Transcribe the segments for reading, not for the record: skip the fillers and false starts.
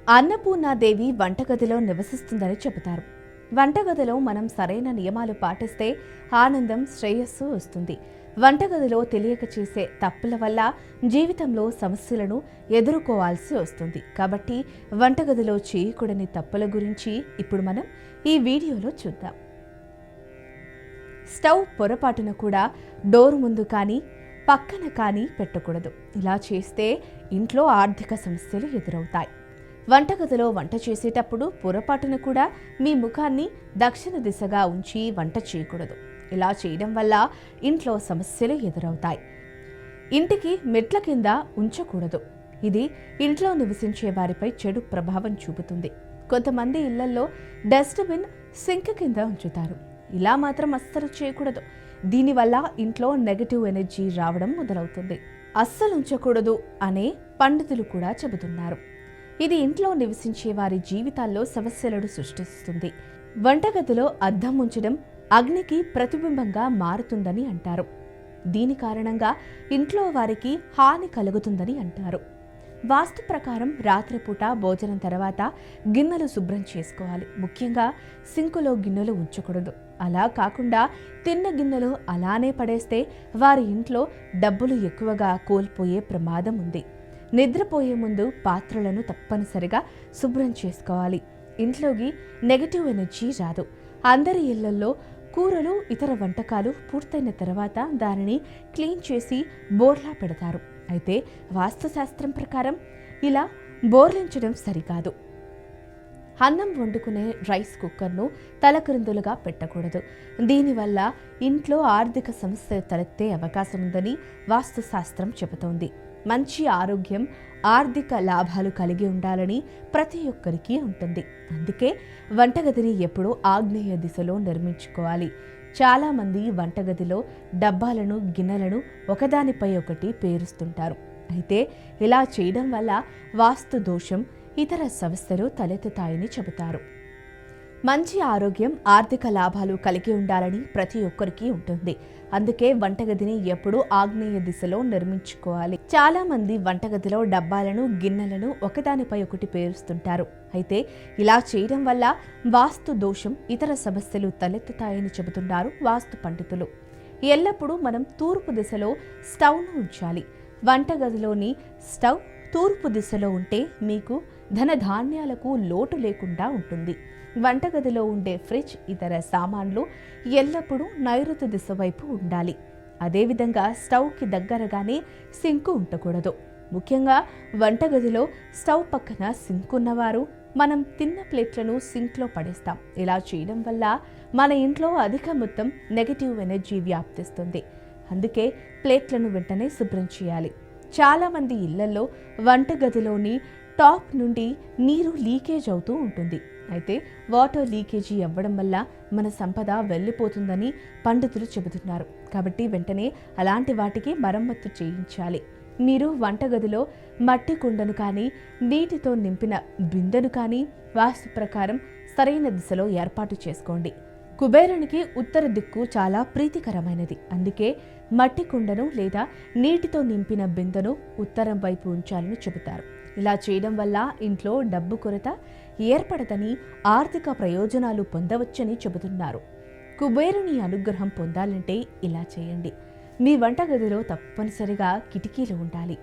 అన్నపూర్ణాదేవి వంటగదిలో నివసిస్తుందని చెబుతారు. వంటగదిలో మనం సరైన నియమాలు పాటిస్తే ఆనందం, శ్రేయస్సు వస్తుంది. వంటగదిలో తెలియక చేసే తప్పుల వల్ల జీవితంలో సమస్యలను ఎదుర్కోవాల్సి వస్తుంది. కాబట్టి వంటగదిలో చేయకూడని తప్పుల గురించి ఇప్పుడు మనం ఈ వీడియోలో చూద్దాం. స్టవ్ పొరపాటున కూడా డోర్ ముందు కానీ పక్కన కానీ పెట్టకూడదు. ఇలా చేస్తే ఇంట్లో ఆర్థిక సమస్యలు ఎదురవుతాయి. వంటగదిలో వంట చేసేటప్పుడు పొరపాటున కూడా మీ ముఖాన్ని దక్షిణ దిశగా ఉంచి వంట చేయకూడదు. ఇలా చేయడం వల్ల ఇంట్లో సమస్యలు ఎదురవుతాయి. ఇంటికి మెట్ల కింద ఉంచకూడదు. ఇది ఇంట్లో నివసించే వారిపై చెడు ప్రభావం చూపుతుంది. కొంతమంది ఇళ్లలో డస్ట్బిన్ సింక్ కింద ఉంచుతారు. ఇలా మాత్రం అస్సలు చేయకూడదు. దీనివల్ల ఇంట్లో నెగటివ్ ఎనర్జీ రావడం మొదలవుతుంది. అస్సలు ఉంచకూడదు అనే పండితులు కూడా చెబుతున్నారు. ఇది ఇంట్లో నివసించే వారి జీవితాల్లో సమస్యలను సృష్టిస్తుంది. వంటగదిలో అద్దం ఉంచడం అగ్నికి ప్రతిబింబంగా మారుతుందని అంటారు. దీని కారణంగా ఇంట్లో వారికి హాని కలుగుతుందని అంటారు. వాస్తు ప్రకారం రాత్రిపూట భోజనం తర్వాత గిన్నెలు శుభ్రం చేసుకోవాలి. ముఖ్యంగా సింకులో గిన్నెలు ఉంచకూడదు. అలా కాకుండా తిన్న గిన్నెలు అలానే పడేస్తే వారి ఇంట్లో డబ్బులు ఎక్కువగా కోల్పోయే ప్రమాదం ఉంది. నిద్రపోయే ముందు పాత్రలను తప్పనిసరిగా శుభ్రం చేసుకోవాలి. ఇంట్లోకి నెగటివ్ ఎనర్జీ రాదు. అందరి ఇళ్లలో కూరలు, ఇతర వంటకాలు పూర్తయిన తర్వాత దానిని క్లీన్ చేసి బోర్లా పెడతారు. అయితే వాస్తుశాస్త్రం ప్రకారం ఇలా బోర్లించడం సరికాదు. అన్నం వండుకునే రైస్ కుక్కర్ను తలక్రిందులుగా పెట్టకూడదు. దీనివల్ల ఇంట్లో ఆర్థిక సమస్యలు తలెత్తే అవకాశం ఉందని వాస్తుశాస్త్రం చెబుతోంది. మంచి ఆరోగ్యం, ఆర్థిక లాభాలు కలిగి ఉండాలని ప్రతి ఒక్కరికి ఉంటుంది. అందుకే వంటగదిని ఎప్పుడూ ఆగ్నేయ దిశలో నిర్మించుకోవాలి. చాలామంది వంటగదిలో డబ్బాలను, గిన్నెలను ఒకదానిపై ఒకటి పేరుస్తుంటారు. అయితే ఇలా చేయడం వల్ల వాస్తు దోషం, ఇతర సమస్యలు తలెత్తుతాయని చెబుతారు. మంచి ఆరోగ్యం, ఆర్థిక లాభాలు కలిగి ఉండాలని ప్రతి ఒక్కరికి ఉంటుంది. అందుకే వంటగదిని ఎప్పుడూ ఆగ్నేయ దిశలో నిర్మించుకోవాలి. చాలా మంది వంటగదిలో డబ్బాలను, గిన్నెలను ఒకదానిపై ఒకటి పేరుస్తుంటారు. అయితే ఇలా చేయడం వల్ల వాస్తు దోషం, ఇతర సమస్యలు తలెత్తుతాయని చెబుతున్నారు వాస్తు పండితులు. ఎల్లప్పుడూ మనం తూర్పు దిశలో స్టవ్ను ఉంచాలి. వంటగదిలోని స్టవ్ తూర్పు దిశలో ఉంటే మీకు ధనధాన్యాలకు లోటు లేకుండా ఉంటుంది. వంటగదిలో ఉండే ఫ్రిడ్జ్, ఇతర సామాన్లు ఎల్లప్పుడూ నైరుతి దిశ వైపు ఉండాలి. అదేవిధంగా స్టవ్కి దగ్గరగానే సింకు ఉండకూడదు. ముఖ్యంగా వంటగదిలో స్టవ్ పక్కన సింక్ ఉన్నవారు మనం తిన్న ప్లేట్లను సింక్లో పడేస్తాం. ఇలా చేయడం వల్ల మన ఇంట్లో అధిక మొత్తం నెగటివ్ ఎనర్జీ వ్యాప్తిస్తుంది. అందుకే ప్లేట్లను వెంటనే శుభ్రం చేయాలి. చాలామంది ఇళ్లలో వంటగదిలోని టాప్ నుండి నీరు లీకేజ్ అవుతూ ఉంటుంది. అయితే వాటర్ లీకేజీ అవ్వడం వల్ల మన సంపద వెళ్ళిపోతుందని పండితులు చెబుతున్నారు. కాబట్టి వెంటనే అలాంటి వాటికి మరమ్మత్తు చేయించాలి. మీరు వంటగదిలో మట్టి కుండను కానీ, నీటితో నింపిన బిందెను కానీ వాస్తు ప్రకారం సరైన దిశలో ఏర్పాటు చేసుకోండి. కుబేరునికి ఉత్తర దిక్కు చాలా ప్రీతికరమైనది. అందుకే మట్టి కుండను లేదా నీటితో నింపిన బిందెను ఉత్తరం వైపు ఉంచాలని చెబుతారు. ఇలా చేయడం వల్ల ఇంట్లో డబ్బు కొరత ఏర్పడదని, ఆర్థిక ప్రయోజనాలు పొందవచ్చని చెబుతున్నారు. కుబేరుని అనుగ్రహం పొందాలంటే ఇలా చేయండి. మీ వంటగదిలో తప్పనిసరిగా కిటికీలు ఉండాలి.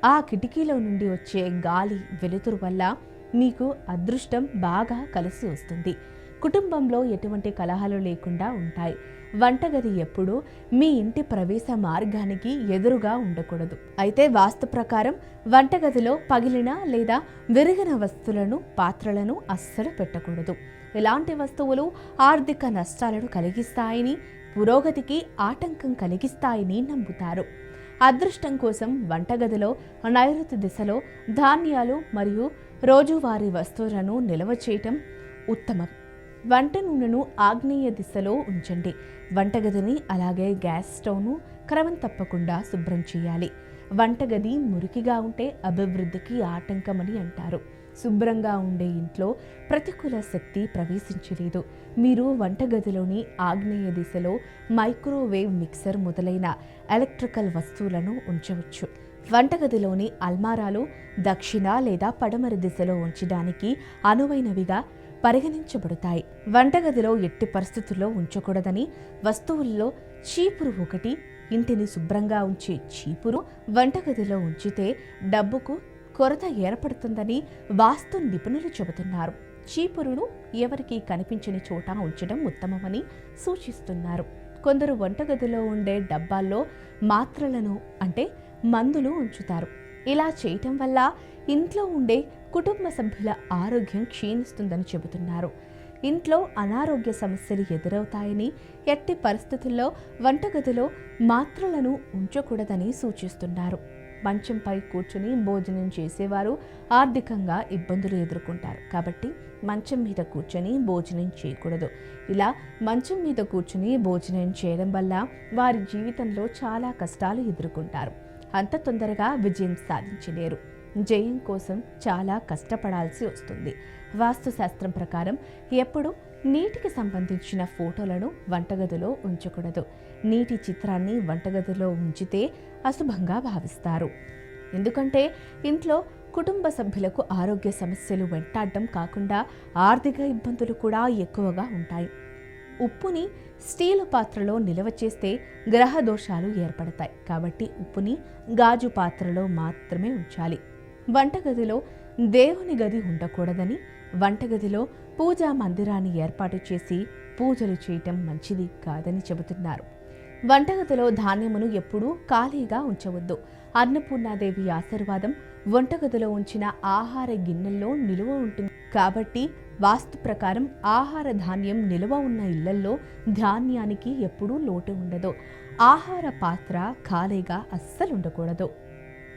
ఆ కిటికీలో నుండి వచ్చే గాలి, వెలుతురు వల్ల మీకు అదృష్టం బాగా కలిసి వస్తుంది. కుటుంబంలో ఎటువంటి కలహాలు లేకుండా ఉంటాయి. వంటగది ఎప్పుడూ మీ ఇంటి ప్రవేశ మార్గానికి ఎదురుగా ఉండకూడదు. అయితే వాస్తు ప్రకారం వంటగదిలో పగిలిన లేదా విరిగిన వస్తువులను, పాత్రలను అస్సలు పెట్టకూడదు. ఇలాంటి వస్తువులు ఆర్థిక నష్టాలను కలిగిస్తాయని, పురోగతికి ఆటంకం కలిగిస్తాయని నమ్ముతారు. అదృష్టం కోసం వంటగదిలో నైరుతి దిశలో ధాన్యాలు మరియు రోజువారీ వస్తువులను నిల్వ చేయటం ఉత్తమం. వంట నూనెను ఆగ్నేయ దిశలో ఉంచండి. వంటగదిని అలాగే గ్యాస్ స్టవ్ను క్రమం తప్పకుండా శుభ్రం చేయాలి. వంటగది మురికిగా ఉంటే అభివృద్ధికి ఆటంకమని అంటారు. శుభ్రంగా ఉండే ఇంట్లో ప్రతికూల శక్తి ప్రవేశించలేదు. మీరు వంటగదిలోని ఆగ్నేయ దిశలో మైక్రోవేవ్ మిక్సర్ మొదలైన ఎలక్ట్రికల్ వస్తువులను ఉంచవచ్చు. వంటగదిలోని అల్మారాలు దక్షిణ లేదా పడమర దిశలో ఉంచడానికి అనువైనవిగా పరిగణించబడతాయి. వంటగదిలో ఎట్టి పరిస్థితుల్లో ఉంచకూడదని వస్తువుల్లో చీపురు ఒకటి. ఇంటిని శుభ్రంగా ఉంచే చీపురు వంటగదిలో ఉంచితే డబ్బుకు కొరత ఏర్పడుతుందని వాస్తు నిపుణులు చెబుతున్నారు. చీపురును ఎవరికీ కనిపించని చోట ఉంచడం ఉత్తమమని సూచిస్తున్నారు. కొందరు వంటగదిలో ఉండే డబ్బాల్లో మాత్రలను అంటే మందులు ఉంచుతారు. ఇలా చేయటం వల్ల ఇంట్లో ఉండే కుటుంబ సభ్యుల ఆరోగ్యం క్షీణిస్తుందని చెబుతున్నారు. ఇంట్లో అనారోగ్య సమస్యలు ఎదురవుతాయని, ఎట్టి పరిస్థితుల్లో వంటగదిలో మాత్రలను ఉంచకూడదని సూచిస్తున్నారు. మంచంపై కూర్చుని భోజనం చేసేవారు ఆర్థికంగా ఇబ్బందులు ఎదుర్కొంటారు. కాబట్టి మంచం మీద కూర్చొని భోజనం చేయకూడదు. ఇలా మంచం మీద కూర్చుని భోజనం చేయడం వల్ల వారి జీవితంలో చాలా కష్టాలు ఎదుర్కొంటారు. అంత తొందరగా విజయం సాధించలేరు. జయం కోసం చాలా కష్టపడాల్సి వస్తుంది. వాస్తుశాస్త్రం ప్రకారం ఎప్పుడు నీటికి సంబంధించిన ఫోటోలను వంటగదిలో ఉంచకూడదు. నీటి చిత్రాన్ని వంటగదిలో ఉంచితే అశుభంగా భావిస్తారు. ఎందుకంటే ఇంట్లో కుటుంబ సభ్యులకు ఆరోగ్య సమస్యలు వెంటాడడం కాకుండా ఆర్థిక ఇబ్బందులు కూడా ఎక్కువగా ఉంటాయి. ఉప్పుని స్టీలు పాత్రలో నిల్వ చేస్తే గ్రహ దోషాలు ఏర్పడతాయి. కాబట్టి ఉప్పుని గాజు పాత్రలో మాత్రమే ఉంచాలి. వంటగదిలో దేవుని గది ఉండకూడదని, వంటగదిలో పూజా మందిరాన్ని ఏర్పాటు చేసి పూజలు చేయటం మంచిది కాదని చెబుతున్నారు. వంటగదిలో ధాన్యమును ఎప్పుడూ ఖాళీగా ఉంచవద్దు. అన్నపూర్ణాదేవి ఆశీర్వాదం వంటగదిలో ఉంచిన ఆహార గిన్నెల్లో నిలువ ఉంటుంది. కాబట్టి వాస్తు ప్రకారం ఆహార ధాన్యం నిలువ ఉన్న ఇళ్లల్లో ధాన్యానికి ఎప్పుడూ లోటు ఉండదు. ఆహార పాత్ర ఖాళీగా అస్సలు ఉండకూడదు.